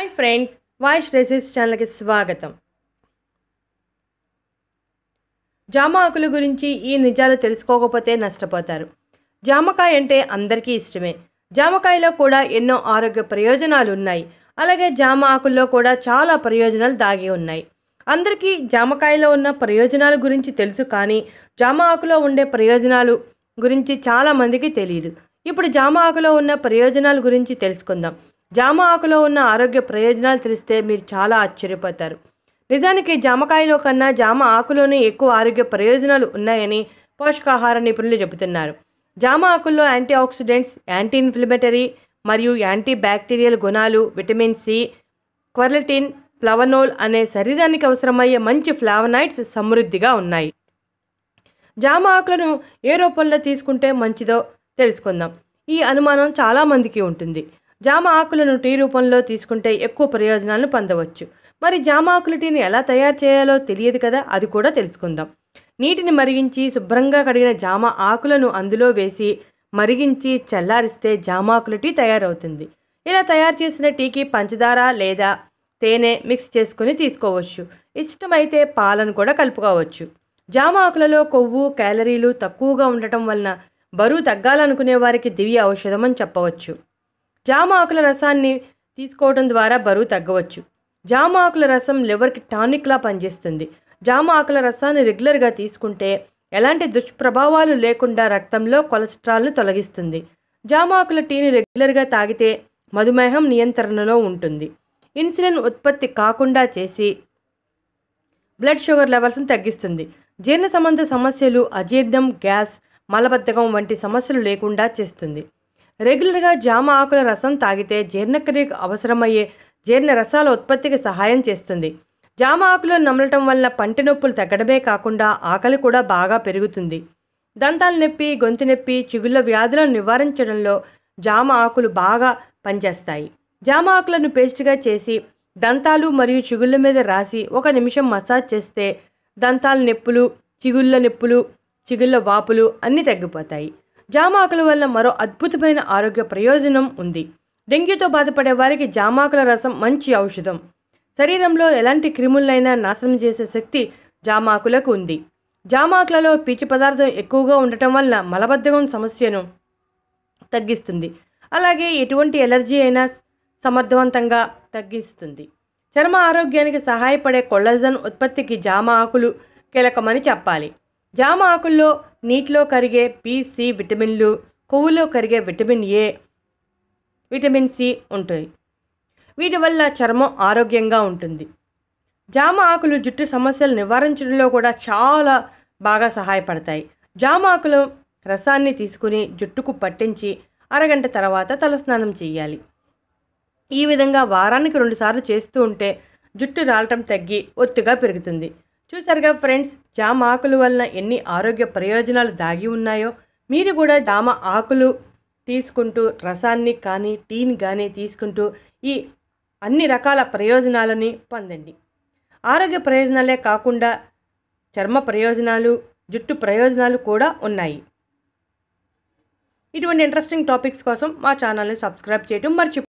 Hi friends, वाइश रेसिप्स channel కి స్వాగతం. జామ ఆకుల గురించి ఈ నిజాలు తెలుసుకోకపోతే నష్టపోతారు. జామకాయ అంటే అందరికీ ఇష్టమే. జామకాయలో కూడా ఎన్నో ఆరోగ్య ప్రయోజనాలు ఉన్నాయి. అలాగే జామ ఆకుల్లో కూడా చాలా ప్రయోజనాలు దాగి ఉన్నాయి. అందరికీ జామకాయలో ఉన్న ప్రయోజనాల గురించి తెలుసు, కానీ జామ ఆకులో ఉండే ప్రయోజనాలు గురించి చాలా మందికి తెలియదు. ఇప్పుడు జామ ఆకులో ఉన్న ప్రయోజనాల గురించి తెలుసుకుందాం. జామ ఆకులో ఉన్న ఆరోగ్య ప్రయోజనాలు తెలిస్తే మీరు చాలా ఆశ్చర్యపోతారు. నిజానికి జామకాయలో కన్నా జామ ఆకులోనే ఎక్కువ ఆరోగ్య ప్రయోజనాలు ఉన్నాయని పోషకాహార నిపుణులు చెబుతున్నారు. జామ ఆకుల్లో యాంటీ ఆక్సిడెంట్స్, యాంటీ ఇన్ఫ్లమేటరీ మరియు యాంటీ బ్యాక్టీరియల్ గుణాలు, విటమిన్ సి, క్వెర్లెటిన్, ఫ్లవనోల్ అనే శరీరానికి అవసరమయ్యే మంచి ఫ్లావనాయిడ్స్ సమృద్ధిగా ఉన్నాయి. జామ ఆకులను ఏ రూపంలో తీసుకుంటే మంచిదో తెలుసుకుందాం. ఈ అనుమానం చాలామందికి ఉంటుంది. జామ ఆకులను టీ రూపంలో తీసుకుంటే ఎక్కువ ప్రయోజనాలను పొందవచ్చు. మరి జామ ఆకుల టీని ఎలా తయారు చేయాలో తెలియదు కదా, అది కూడా తెలుసుకుందాం. నీటిని మరిగించి శుభ్రంగా కడిగిన జామ ఆకులను అందులో వేసి మరిగించి చల్లారిస్తే జామ ఆకుల టీ తయారవుతుంది. ఇలా తయారు చేసిన టీకి పంచదార లేదా తేనె మిక్స్ చేసుకుని తీసుకోవచ్చు. ఇష్టమైతే పాలను కూడా కలుపుకోవచ్చు. జామ ఆకులలో కొవ్వు, క్యాలరీలు తక్కువగా ఉండటం వలన బరువు తగ్గాలనుకునే వారికి దివ్య ఔషధం అని చెప్పవచ్చు. జామ ఆకుల రసాన్ని తీసుకోవడం ద్వారా బరువు తగ్గవచ్చు. జామ ఆకుల రసం లివర్కి టానిక్లా పనిచేస్తుంది. జామ ఆకుల రసాన్ని రెగ్యులర్గా తీసుకుంటే ఎలాంటి దుష్ప్రభావాలు లేకుండా రక్తంలో కొలెస్ట్రాల్ను తొలగిస్తుంది. జామ ఆకుల టీని రెగ్యులర్గా తాగితే మధుమేహం నియంత్రణలో ఉంటుంది. ఇన్సులిన్ ఉత్పత్తి కాకుండా చేసి బ్లడ్ షుగర్ లెవెల్స్ని తగ్గిస్తుంది. జీర్ణ సంబంధ సమస్యలు, అజీర్ణం, గ్యాస్, మలబద్ధకం వంటి సమస్యలు లేకుండా చేస్తుంది. రెగ్యులర్గా జామ ఆకుల రసం తాగితే జీర్ణక్రియకు అవసరమయ్యే జీర్ణ రసాల ఉత్పత్తికి సహాయం చేస్తుంది. జామ ఆకులు నమలటం వల్ల పంటి నొప్పులు తగ్గడమే కాకుండా ఆకలి కూడా బాగా పెరుగుతుంది. దంతాల నొప్పి, గొంతు నొప్పి, చిగుళ్ళ వ్యాధులను నివారించడంలో జామ ఆకులు బాగా పనిచేస్తాయి. జామ ఆకులను పేస్ట్గా చేసి దంతాలు మరియు చిగుళ్ళ మీద రాసి 1 నిమిషం మసాజ్ చేస్తే దంతాల నొప్పులు, చిగుళ్ళ వాపులు అన్నీ తగ్గిపోతాయి. జామ ఆకుల వల్ల మరో అద్భుతమైన ఆరోగ్య ప్రయోజనం ఉంది. డెంగ్యూతో బాధపడే వారికి జామ ఆకుల రసం మంచి ఔషధం. శరీరంలో ఎలాంటి క్రిములైనా నాశనం చేసే శక్తి జామ ఆకులకు ఉంది. జామ ఆకులలో పీచు పదార్థం ఎక్కువగా ఉండటం వల్ల మలబద్ధకం సమస్యను తగ్గిస్తుంది. అలాగే ఎటువంటి ఎలర్జీ అయినా సమర్థవంతంగా తగ్గిస్తుంది. చర్మ ఆరోగ్యానికి సహాయపడే కొల్లాజన్ ఉత్పత్తికి జామ ఆకులు కీలకమని చెప్పాలి. జామ ఆకుల్లో నీటిలో కరిగే బి, సి విటమిన్లు, కొవ్వులో కరిగే విటమిన్ ఏ, విటమిన్ సి ఉంటాయి. వీటి వల్ల చర్మం ఆరోగ్యంగా ఉంటుంది. జామ ఆకులు జుట్టు సమస్యలు నివారించడంలో కూడా చాలా బాగా సహాయపడతాయి. జామ ఆకుల రసాన్ని తీసుకుని జుట్టుకు పట్టించి అరగంట తర్వాత తలస్నానం చేయాలి. ఈ విధంగా వారానికి 2 సార్లు చేస్తూ ఉంటే జుట్టు రాలటం తగ్గి ఒత్తుగా పెరుగుతుంది. చూసారుగా ఫ్రెండ్స్, జామ ఆకుల వలన ఎన్ని ఆరోగ్య ప్రయోజనాలు దాగి ఉన్నాయో. మీరు కూడా జామ ఆకులు తీసుకుంటూ రసాన్ని కానీ టీని కానీ తీసుకుంటూ ఈ అన్ని రకాల ప్రయోజనాలని పొందండి. ఆరోగ్య ప్రయోజనాలే కాకుండా చర్మ ప్రయోజనాలు, జుట్టు ప్రయోజనాలు కూడా ఉన్నాయి. ఇటువంటి ఇంట్రెస్టింగ్ టాపిక్స్ కోసం మా ఛానల్ని సబ్స్క్రైబ్ చేయడం మర్చిపోకండి.